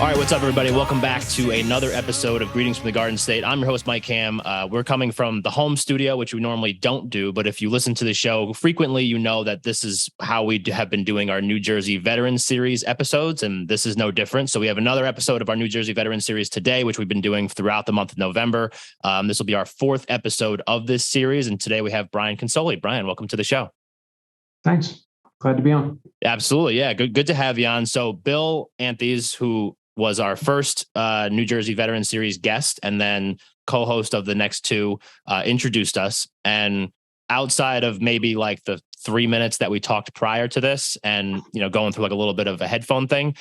All right, what's up, everybody? Welcome back to another episode of Greetings from the Garden State. I'm your host, Mike Ham. We're coming from the home studio, which we normally don't do. But if you listen to the show frequently, you know that this is how we have been doing our New Jersey Veterans Series episodes, and this is no different. So we have another episode of our New Jersey Veterans Series today, which we've been doing throughout the month of November. This will be our fourth episode of this series, and today we have Brian Consoli. Brian, welcome to the show. Thanks. Glad to be on. Absolutely. Yeah, good to have you on. So Bill Anthes, who was our first New Jersey Veteran Series guest and then co-host of the next two, introduced us. And outside of maybe like the 3 minutes that we talked prior to this and, going through like a little bit of a headphone thing,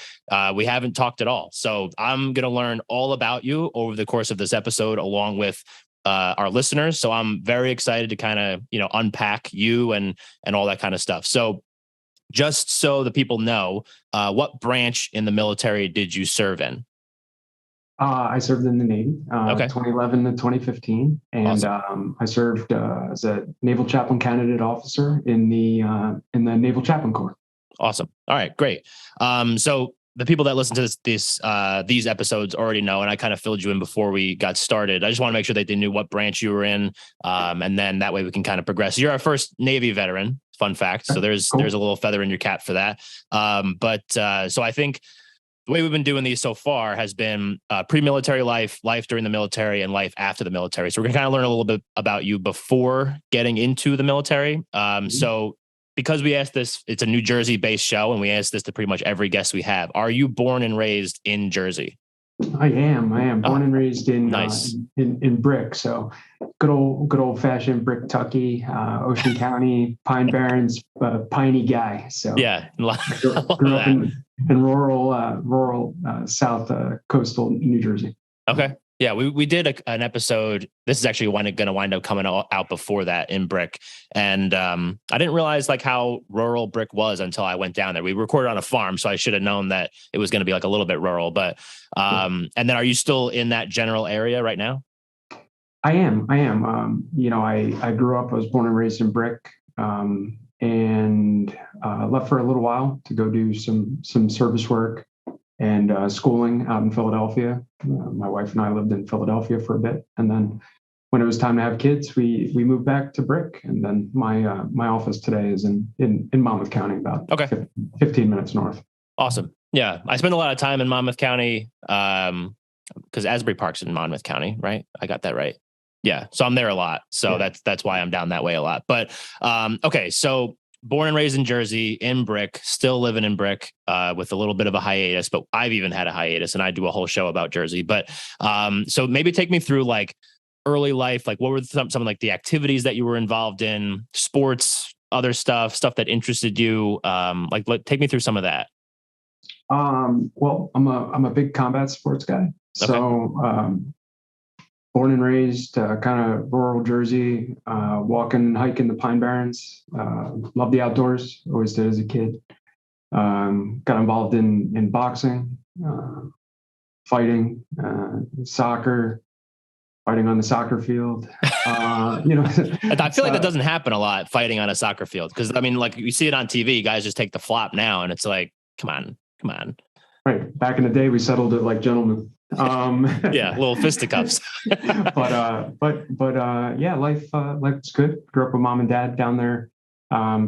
we haven't talked at all. So I'm going to learn all about you over the course of this episode, along with our listeners. So I'm very excited to kind of, unpack you and all that kind of stuff. So just so the people know, what branch in the military did you serve in? I served in the Navy, 2011 to 2015. And awesome. I served as a Naval Chaplain candidate officer in the Naval Chaplain Corp. Awesome. All right, great. So the people that listen to these episodes already know, and I kind of filled you in before we got started. I just want to make sure that they knew what branch you were in. And then that way we can kind of progress. You're our first Navy veteran. Fun fact. So there's a little feather in your cap for that. So I think the way we've been doing these so far has been pre-military life during the military, and life after the military. So we're going to kind of learn a little bit about you before getting into the military. So because we asked this, it's a New Jersey based show, and we asked this to pretty much every guest we have. Are you born and raised in Jersey? I am born and raised in nice. in Brick. So good old fashioned Brick, Tucky, Ocean County, Pine Barrens, piney guy. So yeah, grew up in rural south coastal New Jersey. Okay. Yeah, we did an episode. This is actually going to wind up coming out before that in Brick. And I didn't realize like how rural Brick was until I went down there. We recorded on a farm, so I should have known that it was going to be like a little bit rural. But and then are you still in that general area right now? I am. I grew up, I was born and raised in Brick, and left for a little while to go do some service work and schooling out in Philadelphia. My wife and I lived in Philadelphia for a bit, and then when it was time to have kids, we moved back to Brick. And then my office today is in Monmouth County, about 15 minutes north. Awesome. Yeah, I spend a lot of time in Monmouth County because Asbury Park's in Monmouth County, right? I got that right. Yeah, so I'm there a lot. So that's why I'm down that way a lot. But okay, so born and raised in Jersey, in Brick, still living in Brick with a little bit of a hiatus, but I've even had a hiatus, and I do a whole show about Jersey. But so maybe take me through like early life, like what were some like the activities that you were involved in, sports, other stuff that interested you. Take me through some of that. Well, I'm a big combat sports guy. Okay. So born and raised kind of rural Jersey, walking and hiking the Pine Barrens. Love the outdoors, always did as a kid. Got involved in boxing, fighting, soccer, fighting on the soccer field. I feel like that doesn't happen a lot, fighting on a soccer field. Because, I mean, like you see it on TV, guys just take the flop now, and it's like, come on. Right. Back in the day, we settled it like gentlemen. Yeah, little fisticuffs. but yeah, life was good. Grew up with mom and dad down there.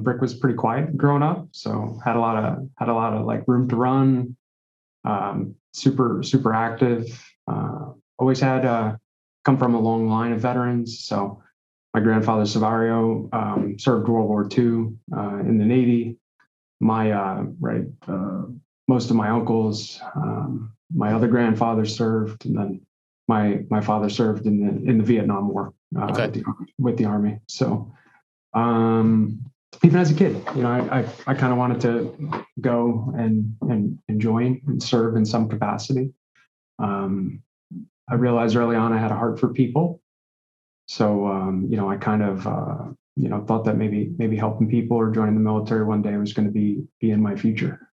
Brick was pretty quiet growing up, so had a lot of like room to run. Super active. Always had come from a long line of veterans. So my grandfather Savario served World War II in the Navy. Most of my uncles, my other grandfather served, and then my father served in the Vietnam War with the Army. So even as a kid, I kind of wanted to go and join and serve in some capacity. I realized early on I had a heart for people, so I kind of thought that maybe helping people or joining the military one day was going to be in my future.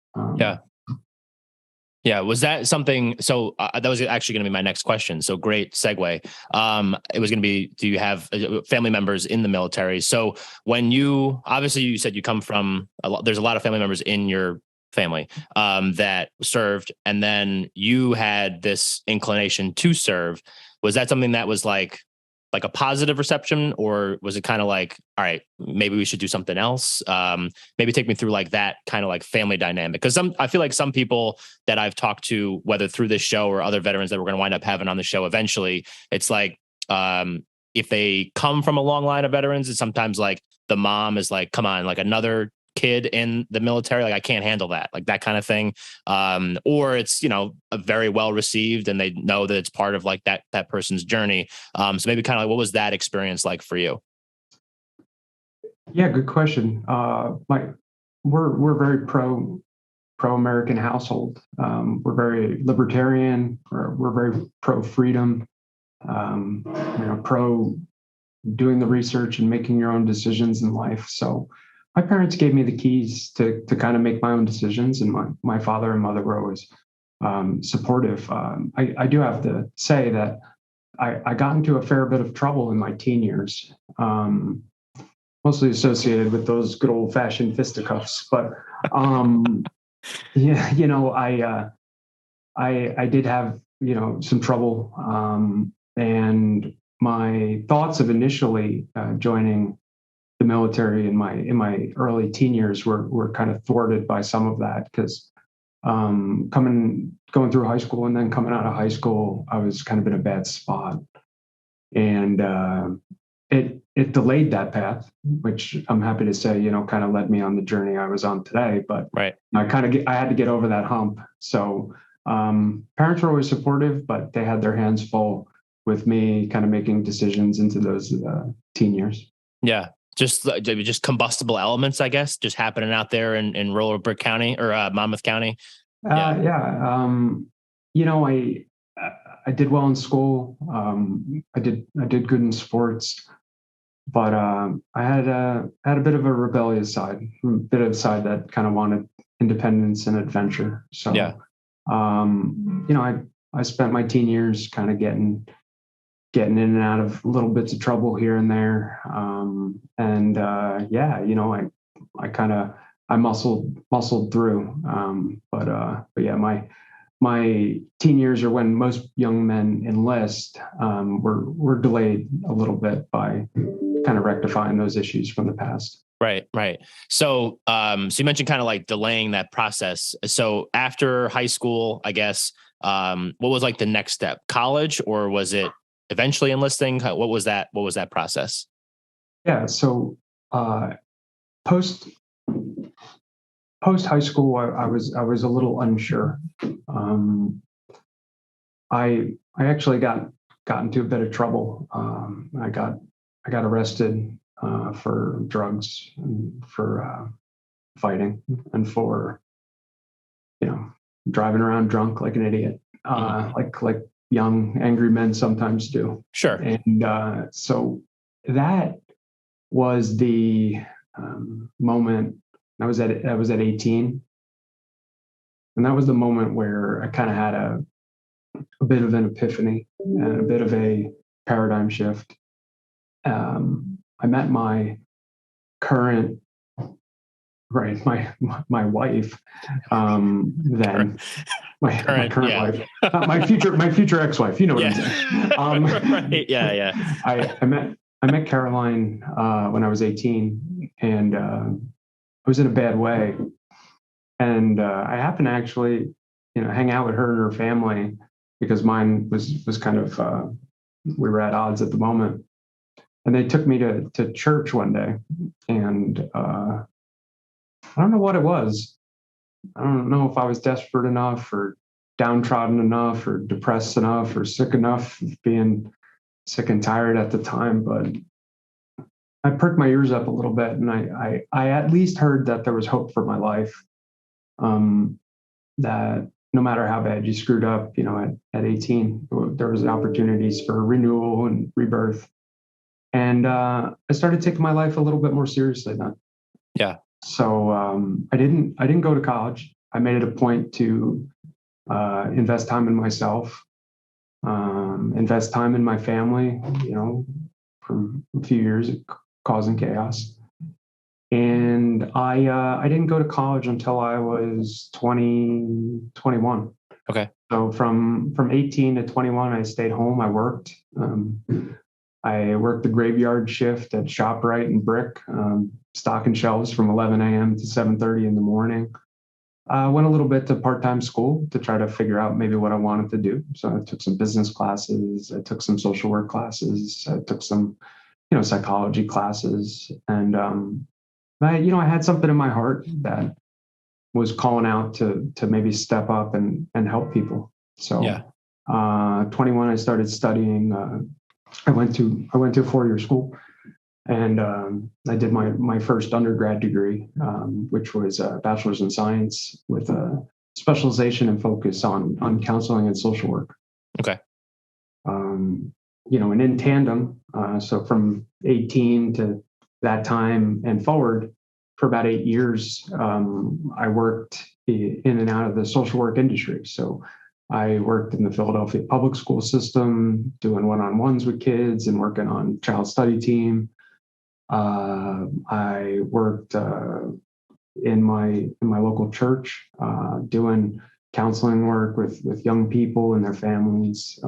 Yeah. Was that something? So that was actually going to be my next question. So great segue. It was going to be, do you have family members in the military? So when you said you come from, there's a lot of family members in your family that served, and then you had this inclination to serve. Was that something that was like a positive reception, or was it kind of like, all right, maybe we should do something else? Maybe take me through like that kind of like family dynamic. Because I feel like some people that I've talked to, whether through this show or other veterans that we're going to wind up having on the show eventually, it's like, if they come from a long line of veterans, it's sometimes like the mom is like, come on, like another kid in the military, like I can't handle that, like that kind of thing. Or it's, a very well received and they know that it's part of like that person's journey. So maybe kind of like, what was that experience like for you? Yeah, good question. We're very pro American household. We're very libertarian. We're very pro freedom. Pro doing the research and making your own decisions in life. So my parents gave me the keys to kind of make my own decisions, and my father and mother were always supportive. I do have to say that I got into a fair bit of trouble in my teen years, mostly associated with those good old fashioned fisticuffs. But yeah, I did have some trouble, and my thoughts of initially joining the military in my early teen years were kind of thwarted by some of that, because going through high school and then coming out of high school, I was kind of in a bad spot, and it delayed that path, which I'm happy to say kind of led me on the journey I was on today. But Right. I had to get over that hump. So parents were always supportive, but they had their hands full with me kind of making decisions into those teen years. Yeah. Just combustible elements, I guess, just happening out there in rural Brick County or Monmouth County. Yeah. I did well in school. I did good in sports, but I had a bit of a rebellious side, a bit of a side that kind of wanted independence and adventure. So, yeah. I spent my teen years kind of getting in and out of little bits of trouble here and there. I muscled through. But yeah, my teen years are when most young men enlist. Were delayed a little bit by kind of rectifying those issues from the past. Right. So, so you mentioned kind of like delaying that process. So after high school, I guess, what was like the next step? College, or was it eventually enlisting? What was that process? Yeah. So, post high school, I was a little unsure. I actually got into a bit of trouble. I got arrested for drugs and for fighting and for driving around drunk like an idiot, like young angry men sometimes do. Sure. And so that was the moment. I was at 18, and that was the moment where I kind of had a bit of an epiphany and a bit of a paradigm shift. I met my current, my wife, then my current wife, my future ex-wife. You know what I'm saying? Right. Yeah. I met Caroline when I was 18, and I was in a bad way, and I happened to actually, hang out with her and her family, because mine was kind of we were at odds at the moment, and they took me to church one day, and I don't know what it was. I don't know if I was desperate enough, or downtrodden enough, or depressed enough, or sick enough of being sick and tired at the time, but I perked my ears up a little bit, and I at least heard that there was hope for my life. That no matter how bad you screwed up, at 18, there was opportunities for renewal and rebirth. And I started taking my life a little bit more seriously then. Yeah. So I didn't go to college. I made it a point to invest time in myself, invest time in my family, for a few years causing chaos. And I didn't go to college until I was 21. Okay. So from 18 to 21, I stayed home. I worked. I worked the graveyard shift at ShopRite and Brick, stocking shelves from 11 a.m. to 7:30 in the morning. Went a little bit to part-time school to try to figure out maybe what I wanted to do. So I took some business classes. I took some social work classes. I took some, psychology classes. And I had something in my heart that was calling out to maybe step up and help people. So, yeah. 21, I started studying. I went to a 4-year school, and I did my first undergrad degree, which was a bachelor's in science with a specialization and focus on counseling and social work. Okay. And in tandem, so from 18 to that time and forward, for about 8 years, I worked in and out of the social work industry. So I worked in the Philadelphia public school system, doing one-on-ones with kids and working on child study team. I worked in my local church, doing counseling work with young people and their families.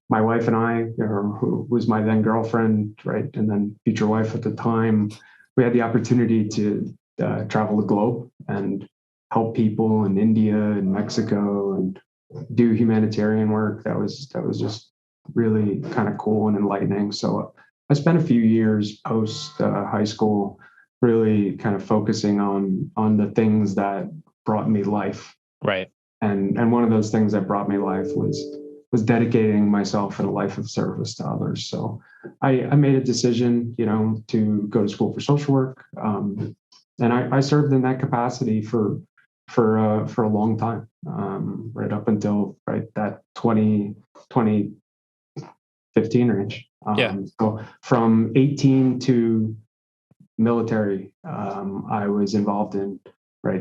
My wife and I, who was my then girlfriend, right, and then future wife at the time, we had the opportunity to travel the globe and help people in India and Mexico and do humanitarian work. That was just really kind of cool and enlightening. So I spent a few years post high school really kind of focusing on the things that brought me life. Right. And one of those things that brought me life was dedicating myself in a life of service to others. So I made a decision, to go to school for social work, and I served in that capacity for a long time, right up until that 2015 range. So from 18 to military, I was involved in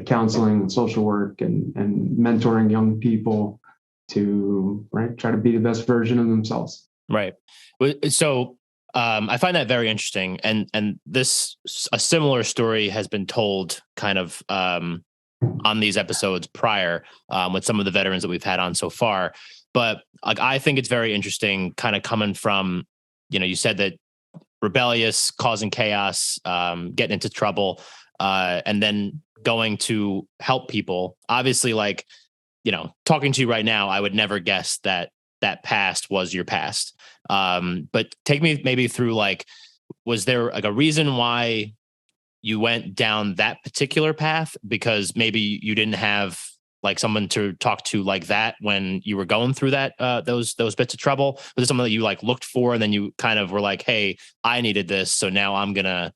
counseling and social work and mentoring young people to try to be the best version of themselves. Right. So I find that very interesting, and a similar story has been told kind of on these episodes prior with some of the veterans that we've had on so far. But I think it's very interesting, kind of coming from, you said that rebellious, causing chaos, getting into trouble, and then going to help people. Obviously, talking to you right now, I would never guess that past was your past. But take me maybe through, was there a reason why you went down that particular path? Because maybe you didn't have someone to talk to like that when you were going through that, those bits of trouble. Was it something that you looked for, and then you kind of were like, hey, I needed this, so now I'm gonna,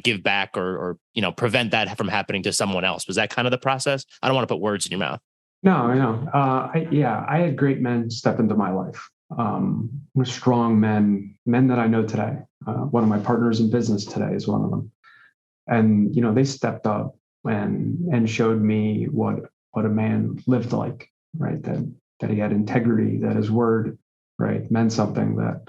give back or prevent that from happening to someone else? Was that kind of the process? I don't want to put words in your mouth. No, I know. I had great men step into my life. Strong men that I know today. One of my partners in business today is one of them. And, they stepped up and showed me what a man lived like, right? That he had integrity, that his word, meant something, that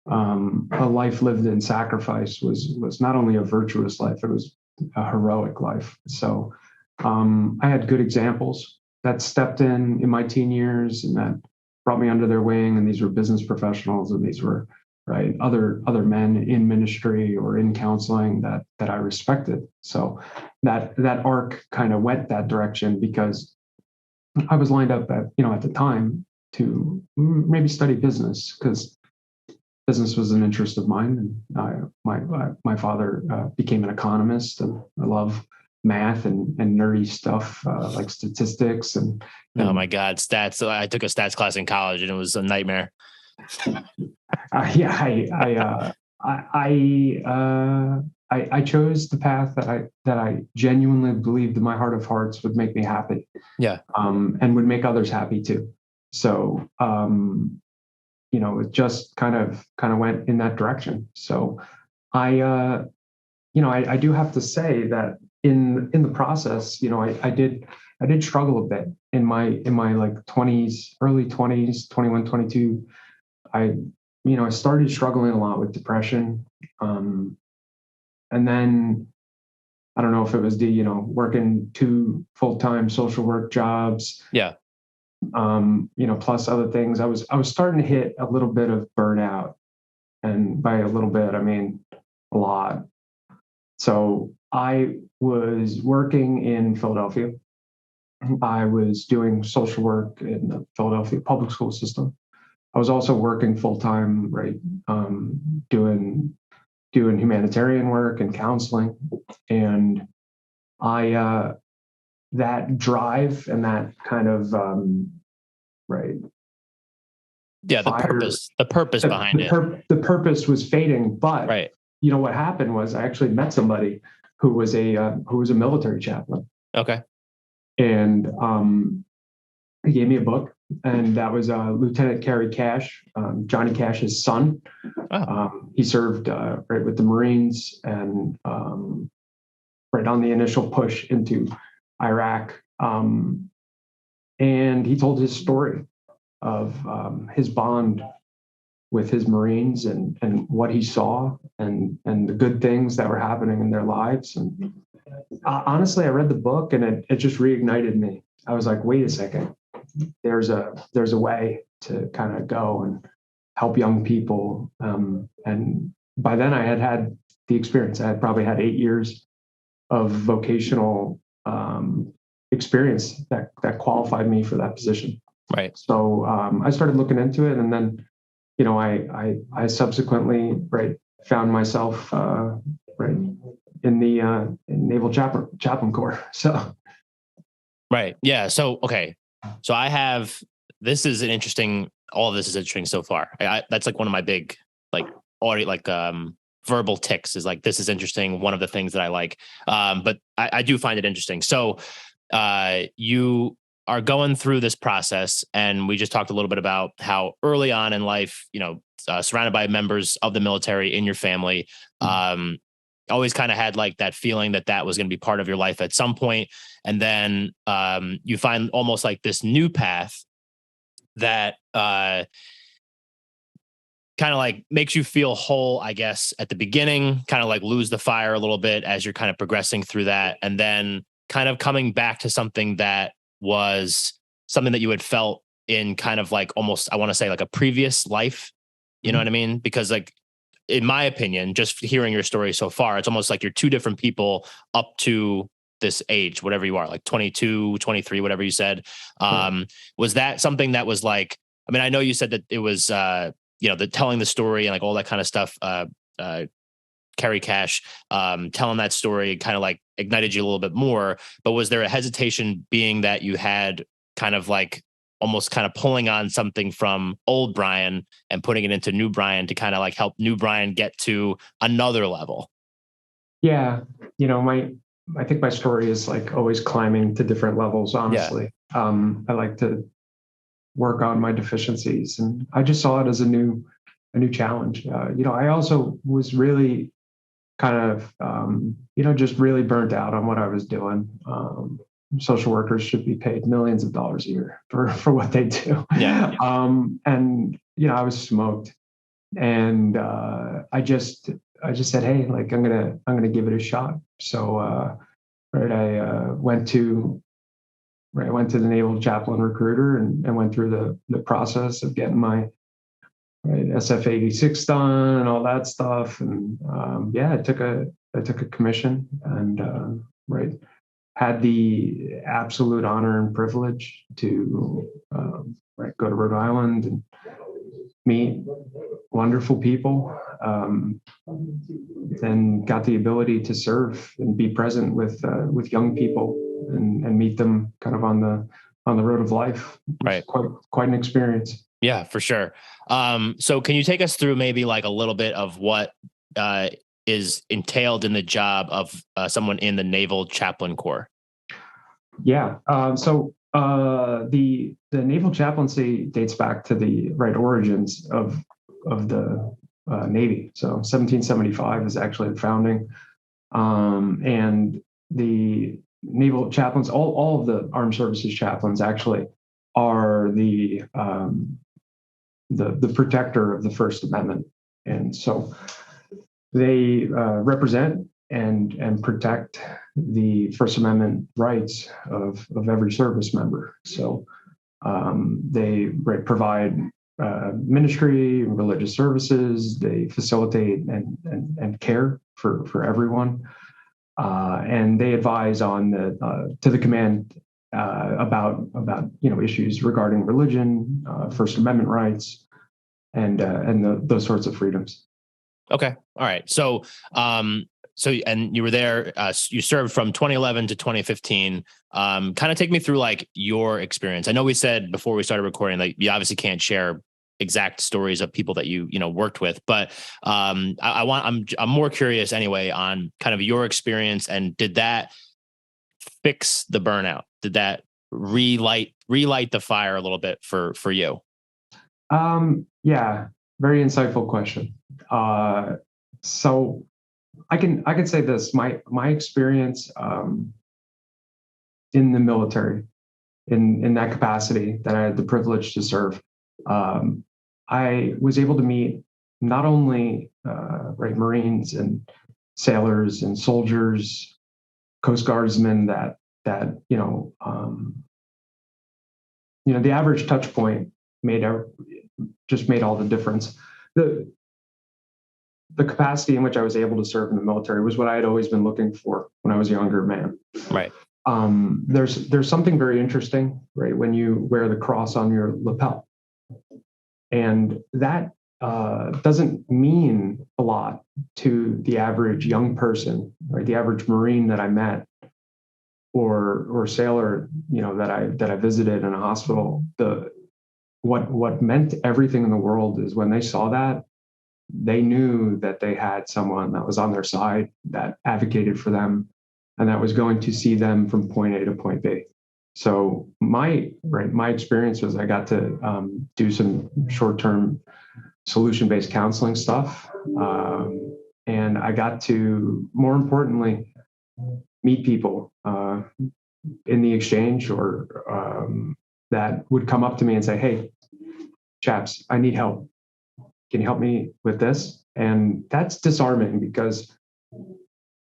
a life lived in sacrifice was not only a virtuous life, it was a heroic life. So I had good examples that stepped in my teen years and that brought me under their wing. And these were business professionals, and these were other men in ministry or in counseling that I respected. So that arc kind of went that direction because I was lined up at the time to maybe study business, because business was an interest of mine. And my father became an economist, and I love math and nerdy stuff like statistics and oh my God, stats. I took a stats class in college and it was a nightmare. I chose the path that I genuinely believed in my heart of hearts would make me happy. Yeah. And would make others happy too. So it just kind of went in that direction. So I do have to say that in the process, I did struggle a bit in my 20s, early 20s, 21, 22. I started struggling a lot with depression. And then I don't know if it was working 2 full-time social work jobs, Yeah. Plus other things. I was starting to hit a little bit of burnout. And by a little bit, I mean a lot. So I was working in Philadelphia. I was doing social work in the Philadelphia public school system. I was also working full time, right, doing humanitarian work and counseling, and I that drive and that kind of right, yeah, fire, the purpose behind it. The purpose was fading, but right. What happened was I actually met somebody who was a military chaplain. Okay. And he gave me a book, and that was Lieutenant Kerry Cash, Johnny Cash's son. Oh. He served right with the Marines and right on the initial push into Iraq. And he told his story of his bond with his Marines and what he saw and the good things that were happening in their lives. And honestly, I read the book and it just reignited me. I was like, wait a second, there's a way to kind of go and help young people. And by then I had the experience. I had probably had 8 years of vocational experience that qualified me for that position. Right. So I started looking into it, and then I subsequently found myself right in the in Naval Chaplain Corps. So right, yeah. So okay, so this is an interesting. All of this is interesting so far. That's like one of my big verbal ticks is like, this is interesting. One of the things that I like, but I do find it interesting. So you are going through this process, and we just talked a little bit about how early on in life, surrounded by members of the military in your family, always kind of had like that feeling that was going to be part of your life at some point. And then you find almost like this new path that kind of like makes you feel whole, I guess, at the beginning, kind of like lose the fire a little bit as you're kind of progressing through that. And then kind of coming back to something that was something that you had felt in kind of like almost, I want to say like a previous life, you know what I mean? Because like, in my opinion, just hearing your story so far, it's almost like you're two different people up to this age, whatever you are, like 22, 23, whatever you said. Was that something that was like, I mean, I know you said that it was, the telling the story and like all that kind of stuff, Kerry Cash, telling that story kind of like ignited you a little bit more, but was there a hesitation being that you had kind of like almost kind of pulling on something from old Brian and putting it into new Brian to kind of like help new Brian get to another level? Yeah. I think my story is like always climbing to different levels, honestly. Yeah. I like to work on my deficiencies, and I just saw it as a new challenge. I also was really kind of, just really burnt out on what I was doing. Social workers should be paid millions of dollars a year for what they do. Yeah. And I was smoked, and I just said, hey, like I'm gonna give it a shot. So I went to the Naval Chaplain recruiter and went through the process of getting my SF-86 done and all that stuff. And I took a commission and had the absolute honor and privilege to go to Rhode Island and meet wonderful people. Then got the ability to serve and be present with young people and meet them kind of on the road of life. Right. Quite an experience. Yeah, for sure. So can you take us through maybe like a little bit of what is entailed in the job of someone in the Naval Chaplain Corps? Yeah. So the naval chaplaincy dates back to the origins of the Navy. So 1775 is actually the founding, and the naval chaplains, all of the armed services chaplains actually are the protector of the First Amendment, and so they represent and protect the First Amendment rights of every service member. So they provide ministry, religious services. They facilitate and care for everyone, and they advise on to the command about issues regarding religion, First Amendment rights, and those sorts of freedoms. Okay. All right. So, and you were there, you served from 2011 to 2015. Kind of take me through like your experience. I know we said before we started recording, like you obviously can't share exact stories of people that you worked with, but I'm more curious anyway on kind of your experience, and did that fix the burnout? Did that relight the fire a little bit for you? Yeah, very insightful question. So I can say this: my experience in the military, in that capacity that I had the privilege to serve, I was able to meet not only Marines and sailors and soldiers, Coast Guardsmen the average touch point just made all the difference. The capacity in which I was able to serve in the military was what I had always been looking for when I was a younger man. Right. There's something very interesting, right, when you wear the cross on your lapel, and that doesn't mean a lot to the average young person, right? The average Marine that I met, or sailor, that I visited in a hospital. What meant everything in the world is when they saw that, they knew that they had someone that was on their side, that advocated for them, and that was going to see them from point A to point B. So my experience was I got to do some short-term solution-based counseling stuff, and I got to, more importantly, meet people in the exchange, or that would come up to me and say, "Hey, chaps, I need help. Can you help me with this?" And that's disarming, because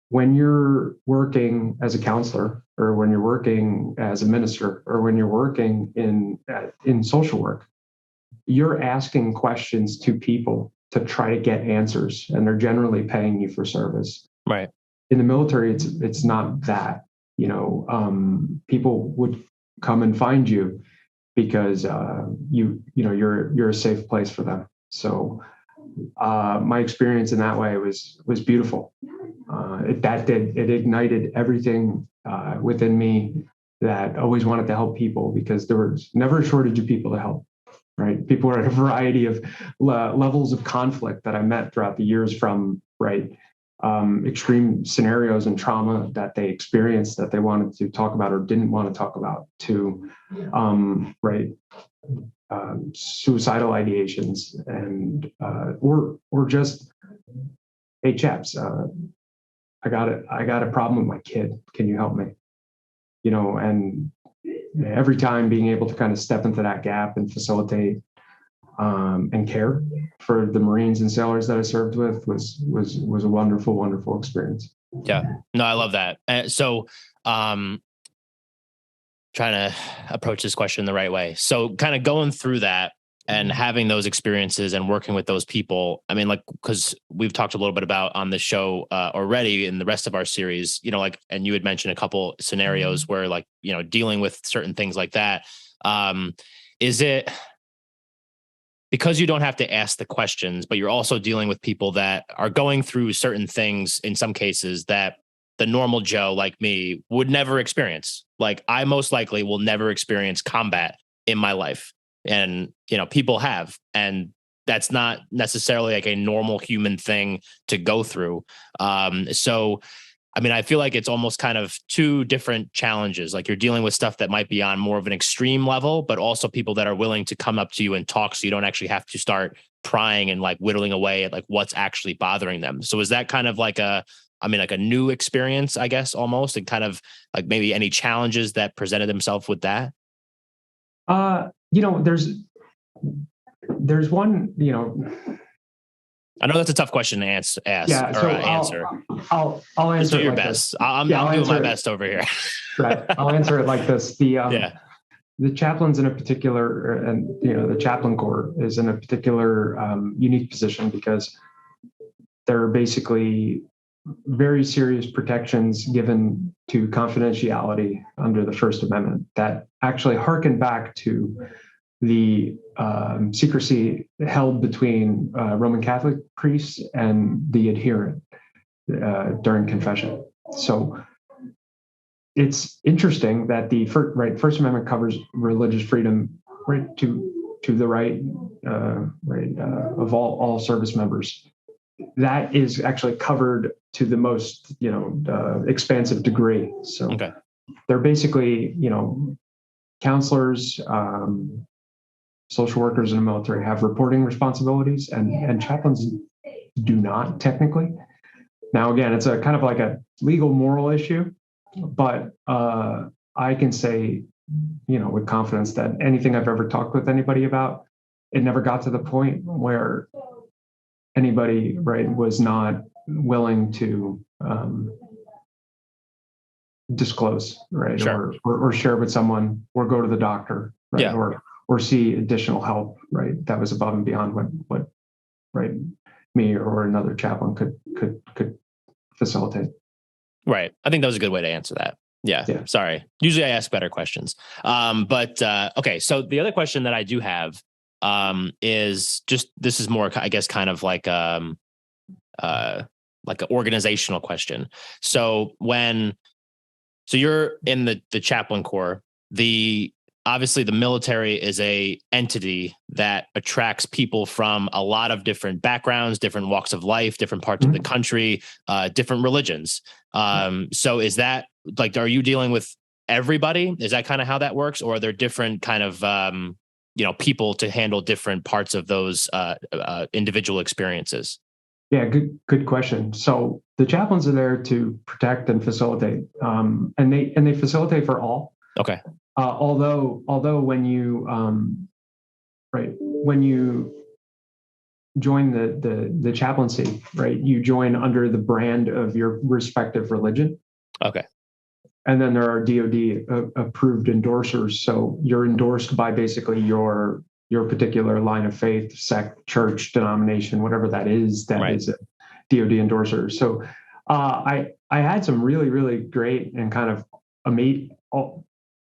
when you're working as a counselor, or when you're working as a minister, or when you're working in social work, you're asking questions to people to try to get answers, and they're generally paying you for service. Right. In the military, it's not that. People would come and find you because you're a safe place for them. So my experience in that way was beautiful. It ignited everything within me that always wanted to help people, because there was never a shortage of people to help. Right, people were at a variety of levels of conflict that I met throughout the years, from extreme scenarios and trauma that they experienced that they wanted to talk about or didn't want to talk about, to suicidal ideations, and or just, "Hey, chaps, I got a problem with my kid. Can you help me?" And every time being able to kind of step into that gap and facilitate and care for the Marines and sailors that I served with was a wonderful, wonderful experience. Yeah, no, I love that. So, trying to approach this question the right way. So, kind of going through that and having those experiences and working with those people. I mean, like, because we've talked a little bit about on the show already in the rest of our series, and you had mentioned a couple scenarios where, like, dealing with certain things like that. Is it because you don't have to ask the questions, but you're also dealing with people that are going through certain things in some cases that the normal Joe like me would never experience? Like, I most likely will never experience combat in my life. And, people have, and that's not necessarily like a normal human thing to go through. So, I mean, I feel like it's almost kind of two different challenges. Like, you're dealing with stuff that might be on more of an extreme level, but also people that are willing to come up to you and talk, so you don't actually have to start prying and like whittling away at like what's actually bothering them. So is that kind of like a new experience, I guess, almost, and kind of like maybe any challenges that presented themselves with that? There's one, I know that's a tough question to answer. Answer. I'll answer. Just do your best. I'm doing my best over here. Right. I'll answer it like this. The chaplains in a particular, and the chaplain corps is in a particular unique position because there are basically very serious protections given to confidentiality under the First Amendment that actually harken back to the secrecy held between Roman Catholic priests and the adherent during confession. So it's interesting that the First Amendment covers religious freedom to the right of all service members. That is actually covered to the most expansive degree. So they're basically counselors, social workers in the military have reporting responsibilities, and chaplains do not technically. Now, again, it's a kind of like a legal moral issue, but I can say, with confidence that anything I've ever talked with anybody about, it never got to the point where anybody was not willing to disclose, sure. or share with someone, or go to the doctor, or see additional help, that was above and beyond what me or another chaplain could facilitate. Right. I think that was a good way to answer that. Yeah. Sorry. Usually I ask better questions. But okay. So the other question that I do have is just, this is more, I guess, kind of like an organizational question. So you're in the chaplain corps, obviously the military is a entity that attracts people from a lot of different backgrounds, different walks of life, different parts of the country, different religions. So is that are you dealing with everybody? Is that kind of how that works? Or are there different kind of, people to handle different parts of those individual experiences? Yeah, good question. So the chaplains are there to protect and facilitate, and they facilitate for all. Okay. Although when you join the chaplaincy, you join under the brand of your respective religion. Okay. And then there are DoD approved endorsers. So you're endorsed by basically your particular line of faith, sect, church, denomination, whatever that is. That is a DoD endorser. So I had some really, really great and kind of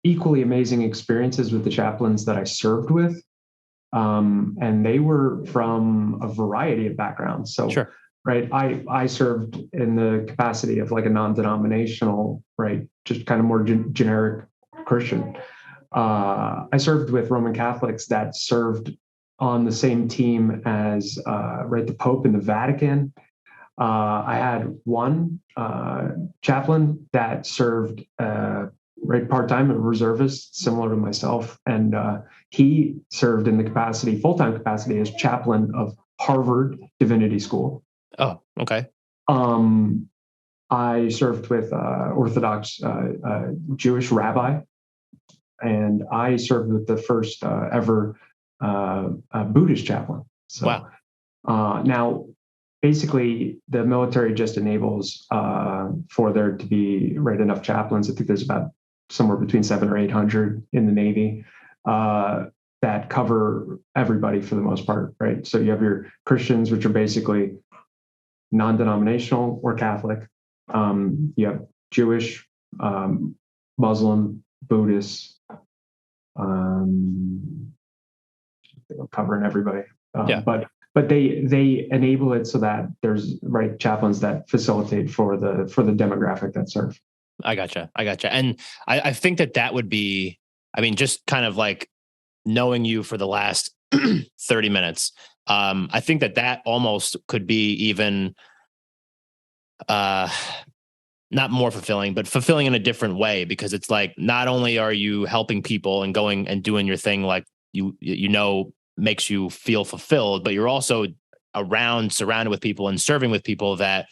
equally amazing experiences with the chaplains that I served with. And they were from a variety of backgrounds. So, sure. I served in the capacity of like a non-denominational, just kind of more generic Christian. I served with Roman Catholics that served on the same team as the Pope in the Vatican. I had one chaplain that served part-time, a reservist, similar to myself, and he served in the full-time capacity as chaplain of Harvard Divinity School. Oh, okay. I served with Orthodox Jewish rabbi, and I served with the first ever Buddhist chaplain. So, wow. Now, basically, the military just enables for there to be enough chaplains. I think there's about somewhere between 700 or 800 in the Navy that cover everybody for the most part, So you have your Christians, which are basically non-denominational or Catholic. You have Jewish, Muslim, Buddhist, covering everybody. But they enable it so that there's chaplains that facilitate for the demographic that serve. I gotcha. And I think that would be, just kind of like knowing you for the last 30 minutes. I think that almost could be even not more fulfilling, but fulfilling in a different way, because it's like, not only are you helping people and going and doing your thing, like makes you feel fulfilled, but you're also surrounded with people and serving with people that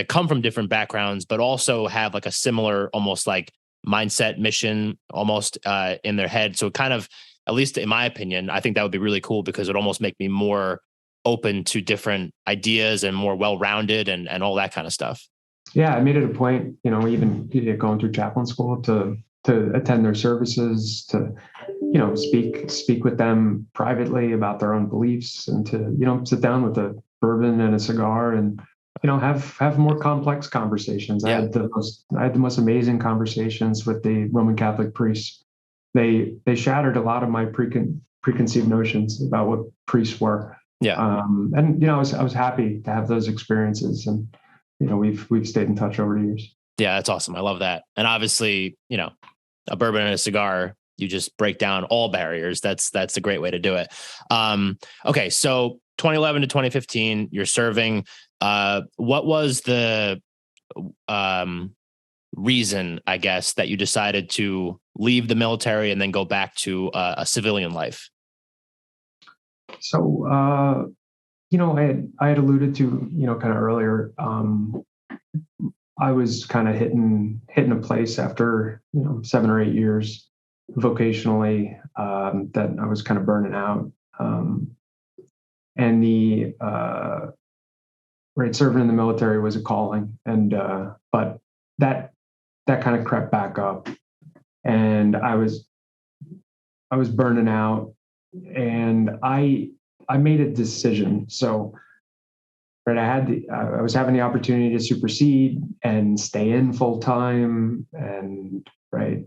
come from different backgrounds, but also have like a similar, almost like mindset, mission, almost in their head. So it kind of, at least in my opinion, I think that would be really cool, because it would almost make me more open to different ideas and more well-rounded and all that kind of stuff. Yeah, I made it a point, even going through chaplain school to attend their services, to speak with them privately about their own beliefs, and to sit down with a bourbon and a cigar and have more complex conversations. Yeah. I had the most amazing conversations with the Roman Catholic priests. They shattered a lot of my preconceived notions about what priests were. Yeah. And I was happy to have those experiences, and we've stayed in touch over the years. Yeah, that's awesome. I love that. And obviously, a bourbon and a cigar, you just break down all barriers. That's a great way to do it. Okay, so 2011 to 2015, you're serving. What was the reason, I guess, that you decided to leave the military and then go back to a civilian life? So, I had alluded to, kind of earlier. I was kind of hitting a place after 7 or 8 years vocationally, that I was kind of burning out, and the serving in the military was a calling, and but that kind of crept back up, and I was burning out, and I made a decision. So, right, I was having the opportunity to supersede and stay in full time, and right,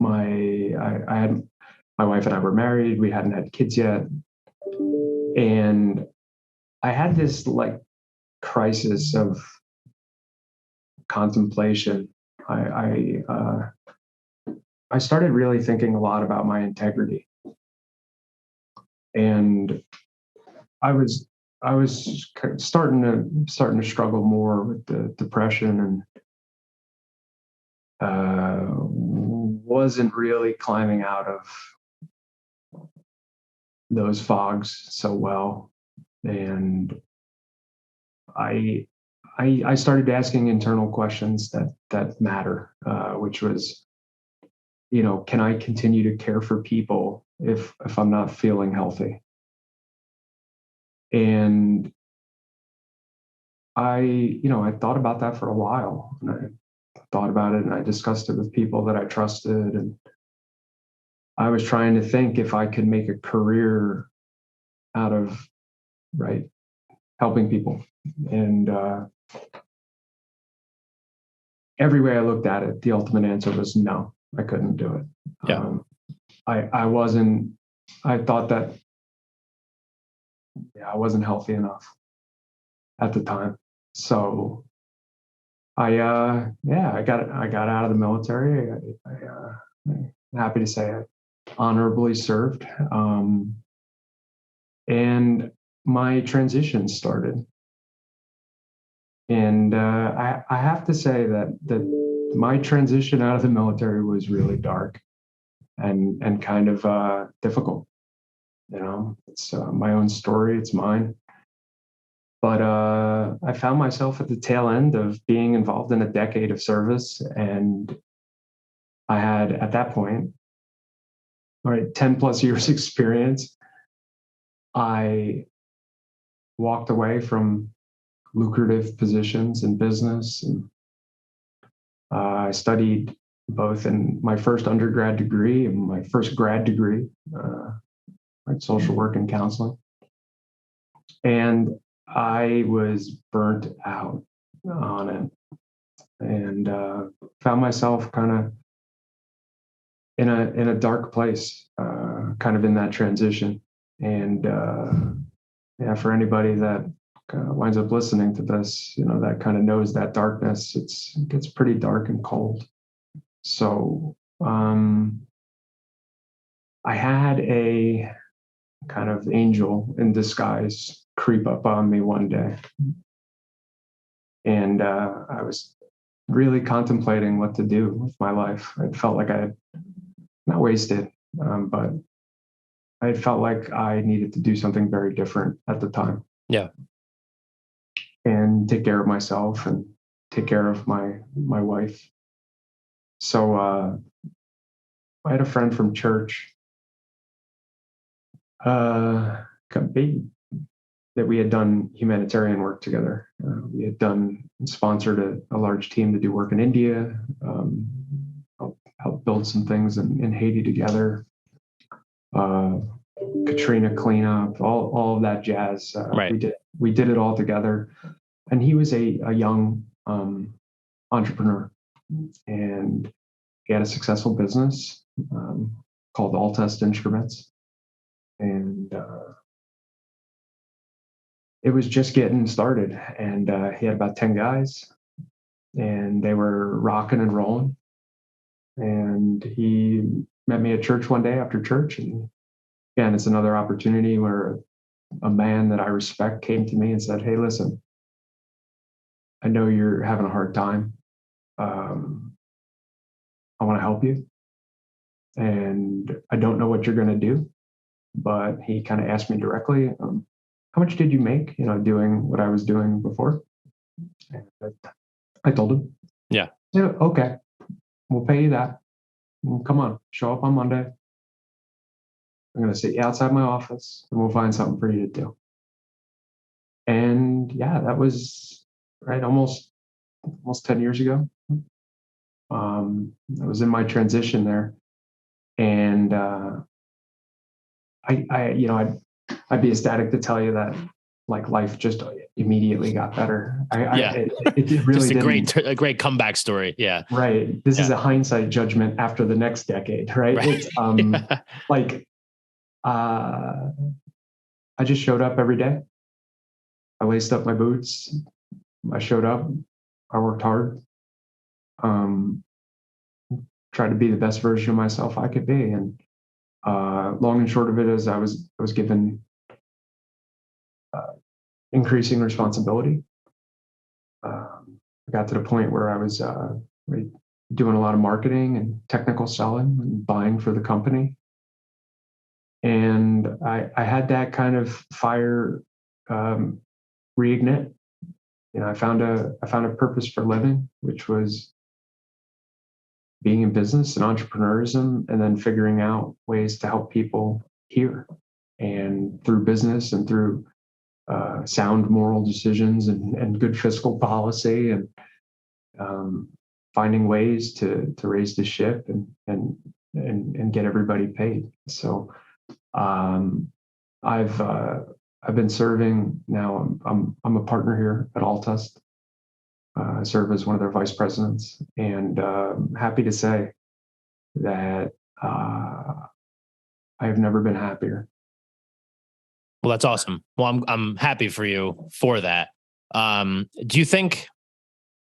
I had my wife and I were married. We hadn't had kids yet, and I had this like crisis of contemplation. I started really thinking a lot about my integrity, and I was starting to struggle more with the depression, and wasn't really climbing out of those fogs so well. And I started asking internal questions that matter, which was, can I continue to care for people if I'm not feeling healthy? And I thought about that for a while, and I thought about it, and I discussed it with people that I trusted, and I was trying to think if I could make a career out of helping people. And every way I looked at it, the ultimate answer was no, I couldn't do it. Yeah. I thought that I wasn't healthy enough at the time. So I got out of the military. I'm happy to say I honorably served. And my transition started. And I have to say that my transition out of the military was really dark and kind of difficult. It's my own story. It's mine. But I found myself at the tail end of being involved in a decade of service. And I had, at that point, 10 plus years experience. I walked away from lucrative positions in business. And I studied both in my first undergrad degree and my first grad degree, social work and counseling. And I was burnt out on it, and found myself kind of in a dark place, kind of in that transition. And for anybody that winds up listening to this, that kind of knows that darkness, it gets pretty dark and cold. So I had a kind of angel in disguise creep up on me one day. And I was really contemplating what to do with my life. I felt like I had not wasted, but I felt like I needed to do something very different at the time. Yeah. And take care of myself and take care of my wife. So I had a friend from church, that we had done humanitarian work together. We had sponsored a large team to do work in India, help build some things in Haiti together, Katrina cleanup, all of that jazz. Right. We did it all together. And he was a young entrepreneur, and he had a successful business called All Test Instruments. And it was just getting started. And he had about 10 guys, and they were rocking and rolling. And he met me at church one day after church. And again, it's another opportunity where a man that I respect came to me and said, "Hey, listen, I know you're having a hard time. I want to help you. And I don't know what you're going to do." But he kind of asked me directly, "How much did you make, doing what I was doing before?" And I told him. Yeah. Okay, we'll pay you that. Come on, show up on Monday. I'm going to sit you outside my office, and we'll find something for you to do. And yeah, that was right almost 10 years ago. I was in my transition there, and I'd be ecstatic to tell you that like life just immediately got better. It really just a great comeback story. Yeah. Right. This is a hindsight judgment after the next decade, right? It's like I just showed up every day. I laced up my boots. I showed up. I worked hard. Tried to be the best version of myself I could be. And long and short of it is I was given increasing responsibility. I got to the point where I was doing a lot of marketing and technical selling and buying for the company. And I had that kind of fire reignite. I found a purpose for living, which was being in business and entrepreneurism, and then figuring out ways to help people here, and through business and through sound moral decisions and good fiscal policy, and finding ways to raise the ship and get everybody paid. So I've been serving now. I'm a partner here at Altest. I serve as one of their vice presidents, and happy to say that I have never been happier. Well, that's awesome. Well, I'm happy for you for that. Do you think,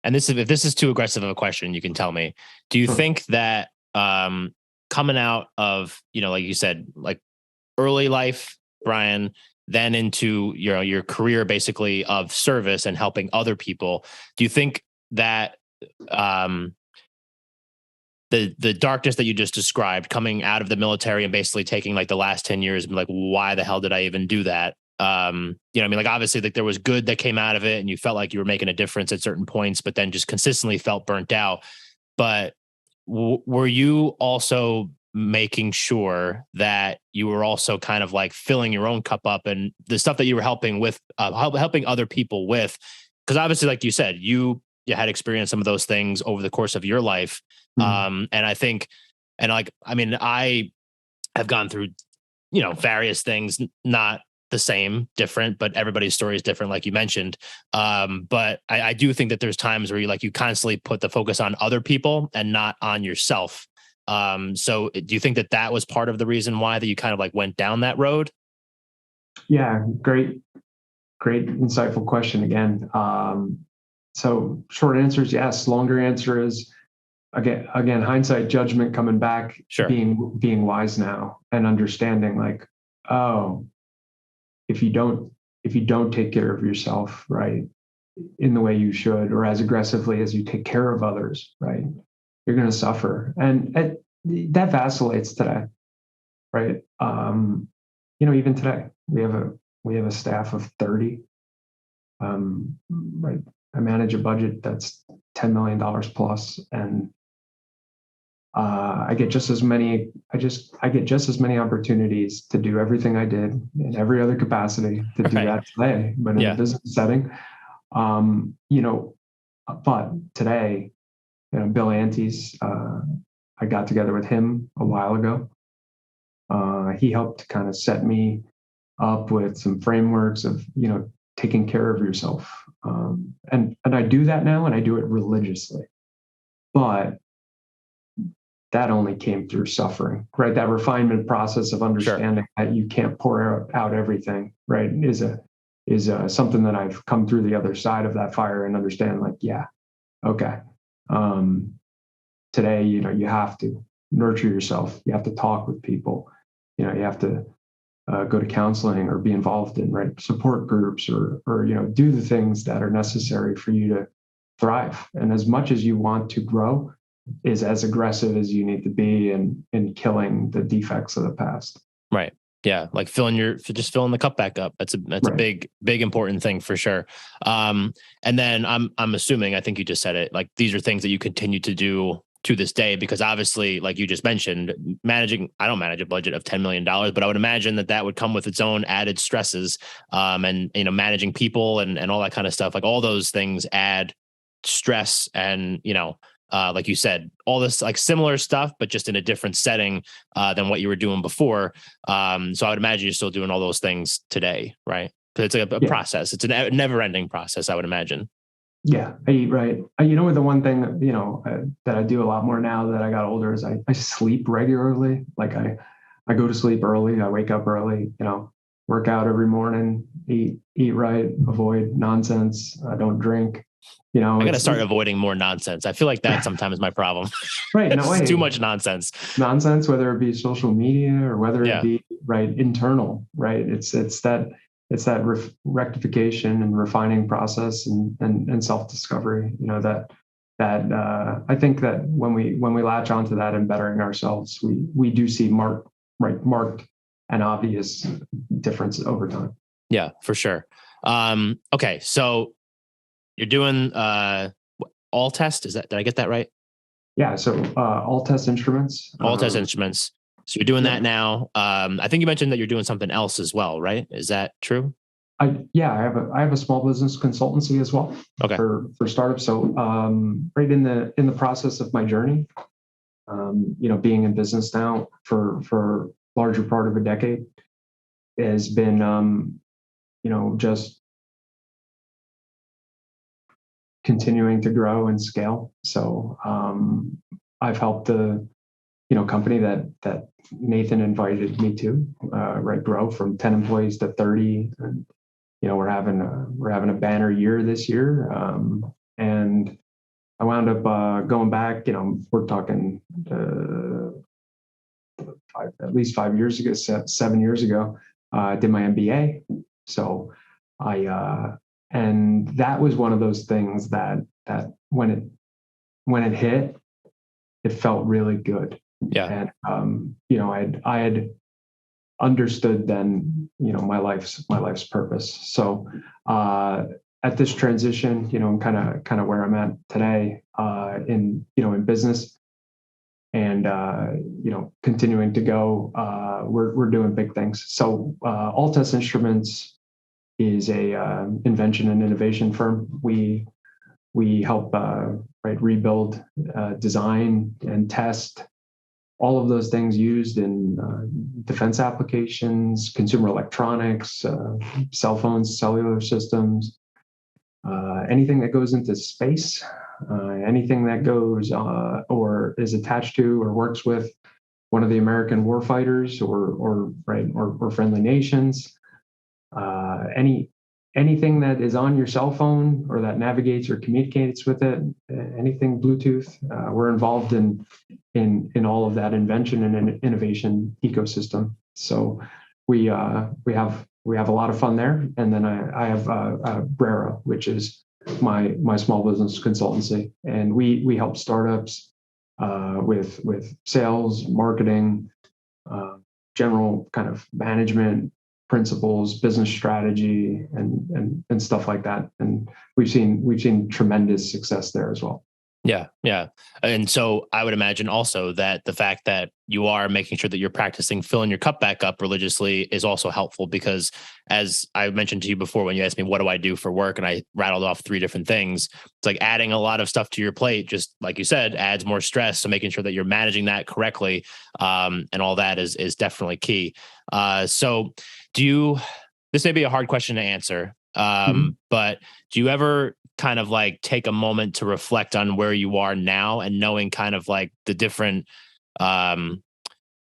and if this is too aggressive of a question, you can tell me, do you think that coming out of, like you said, like early life, Brian, then into your career basically of service and helping other people, do you think that the darkness that you just described, coming out of the military and basically taking like the last 10 years and like, why the hell did I even do that? Like obviously like there was good that came out of it and you felt like you were making a difference at certain points, but then just consistently felt burnt out. But were you also making sure that you were also kind of like filling your own cup up and the stuff that you were helping with, helping other people with? Because obviously, like you said, you had experienced some of those things over the course of your life. And I think, and like, I mean, I have gone through, various things, not the same, different, but everybody's story is different, like you mentioned. But I do think that there's times where you constantly put the focus on other people and not on yourself. So do you think that was part of the reason why that you kind of like went down that road? Yeah, great, insightful question again. So short answer is yes. Longer answer is again, hindsight judgment coming back, sure. being wise now and understanding like, oh, if you don't take care of yourself, right, in the way you should, or as aggressively as you take care of others, right, you're going to suffer. And that vacillates today, right? Even today we have a staff of 30. Right. I manage a budget that's $10 million plus, and I get just as many opportunities to do everything I did in every other capacity to do that today, but in a business setting. But today, Bill Antes, I got together with him a while ago. He helped kind of set me up with some frameworks of, taking care of yourself. And I do that now, and I do it religiously. But that only came through suffering, right? That refinement process of understanding that you can't pour out everything, right? Is something that I've come through the other side of that fire and understand, like, okay. Today, you have to nurture yourself. You have to talk with people. You have to go to counseling or be involved in support groups or do the things that are necessary for you to thrive. And as much as you want to grow, is as aggressive as you need to be in killing the defects of the past. Right. Yeah. Like filling the cup back up. That's a big important thing for sure. And then I'm assuming, I think you just said it, like these are things that you continue to do to this day, because obviously, like you just mentioned, I don't manage a budget of $10 million, but I would imagine that would come with its own added stresses. And managing people and all that kind of stuff, like all those things add stress and, like you said, all this like similar stuff, but just in a different setting than what you were doing before. So I would imagine you're still doing all those things today, right? Because it's like a process. It's a never-ending process, I would imagine. Yeah, right. With the one thing that I do a lot more now that I got older is I sleep regularly. Like I go to sleep early. I wake up early. Work out every morning. Eat right. Avoid nonsense. I don't drink. I got to start avoiding more nonsense. I feel like that sometimes is my problem. Right. No, too much nonsense. Nonsense, whether it be social media or whether it be internal, right? It's that rectification and refining process and self-discovery. That I think that when we latch onto that and bettering ourselves, we do see marked and obvious difference over time. Yeah, for sure. Okay, so you're doing all test. Did I get that right? Yeah. So all test instruments. All test instruments. So you're doing that now. I think you mentioned that you're doing something else as well, right? Is that true? I have a small business consultancy as well. Okay. For startups. So right in the process of my journey, being in business now for larger part of a decade has been just continuing to grow and scale. So I've helped the company that Nathan invited me to grow from 10 employees to 30, and we're having a banner year this year, and I wound up going back. We're talking at least 5 years ago, 7 years ago. I did my MBA, so and that was one of those things that when it hit, it felt really good. Yeah. And I had understood then, my life's purpose. So at this transition, I'm kind of where I'm at today in business, and continuing to go. We're doing big things. So All Test Instruments is a invention and innovation firm. We help rebuild, design, and test all of those things used in defense applications, consumer electronics, cell phones, cellular systems, anything that goes into space, anything that goes or is attached to or works with one of the American warfighters or friendly nations. Anything that is on your cell phone or that navigates or communicates with it, anything Bluetooth, we're involved in all of that invention and innovation ecosystem. So we have a lot of fun there. And then I have Brera, which is my small business consultancy, and we help startups with sales, marketing, general kind of management principles, business strategy, and stuff like that. And we've seen tremendous success there as well. Yeah, yeah. And so I would imagine also that the fact that you are making sure that you're practicing filling your cup back up religiously is also helpful because, as I mentioned to you before, when you asked me, what do I do for work? And I rattled off three different things. It's like adding a lot of stuff to your plate, just like you said, adds more stress. So making sure that you're managing that correctly, and all that is definitely key. So do you, this may be a hard question to answer, Mhm. but do you ever kind of like take a moment to reflect on where you are now and knowing kind of like the different, I don't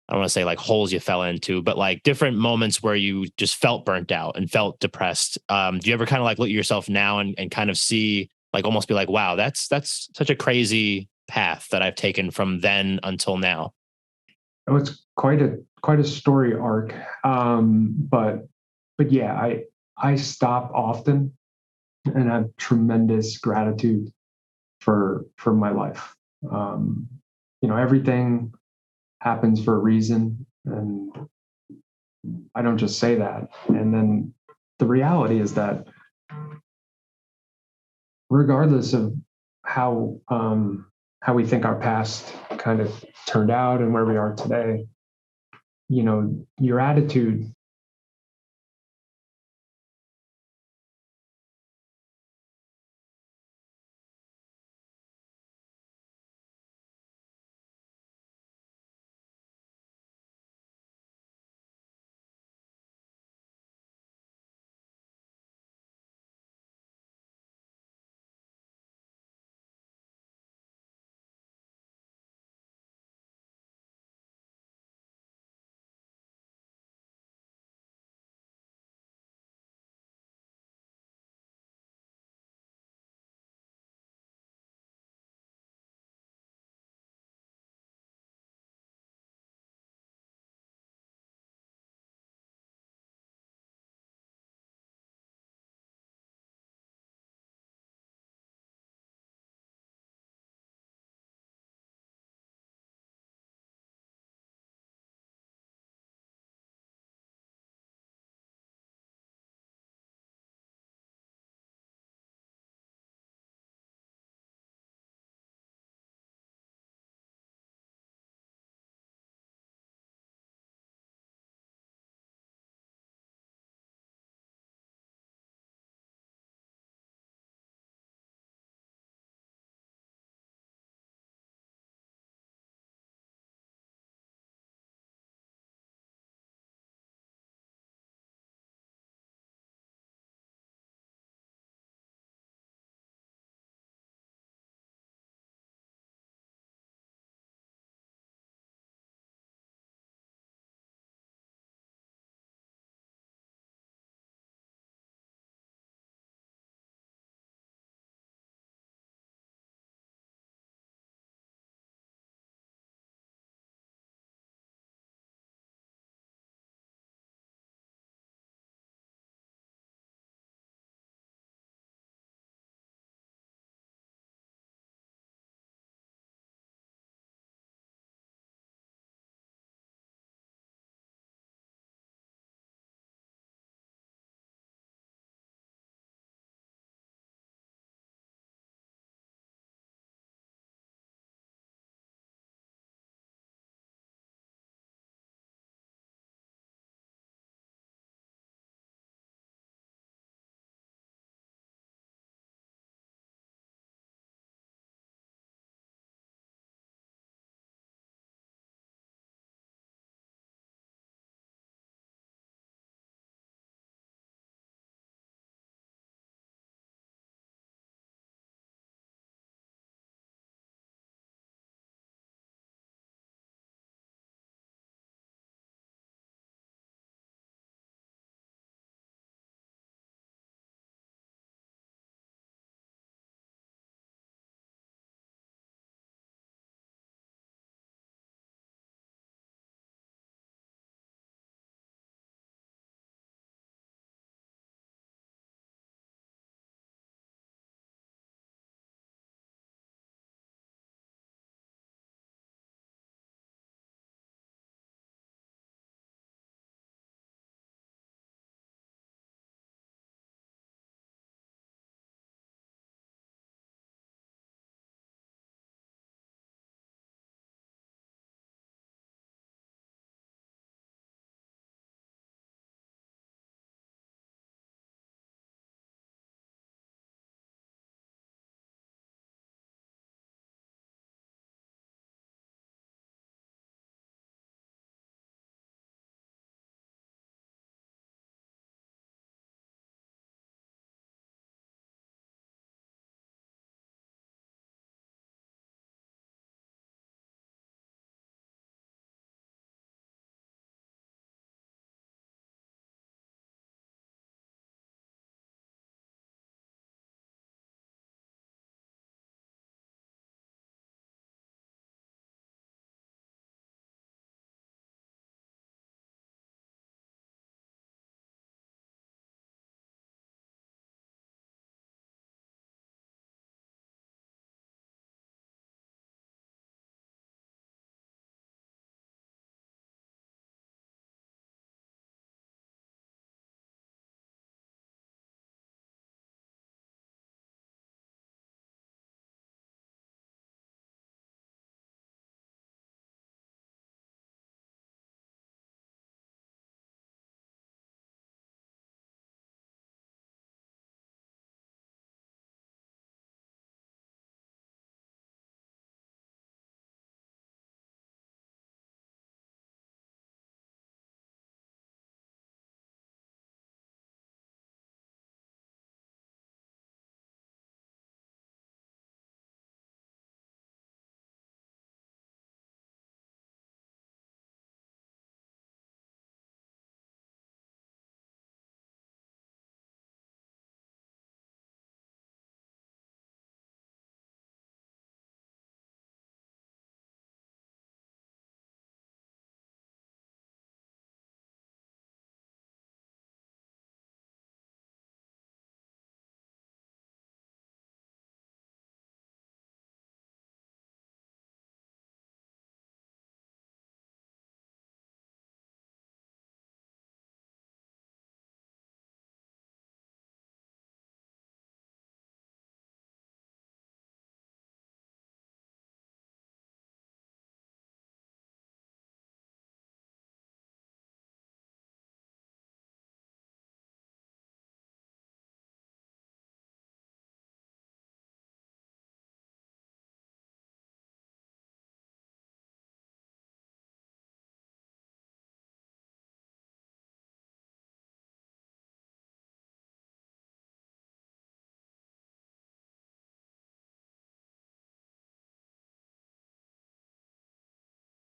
want to say like holes you fell into, but like different moments where you just felt burnt out and felt depressed? Do you ever kind of like look at yourself now and kind of see, like, almost be like, wow, that's such a crazy path that I've taken from then until now? Oh, it's quite a story arc. But yeah, I stop often and have tremendous gratitude for my life. Um, everything happens for a reason, and I don't just say that. And then the reality is that regardless of how we think our past kind of turned out and where we are today, your attitude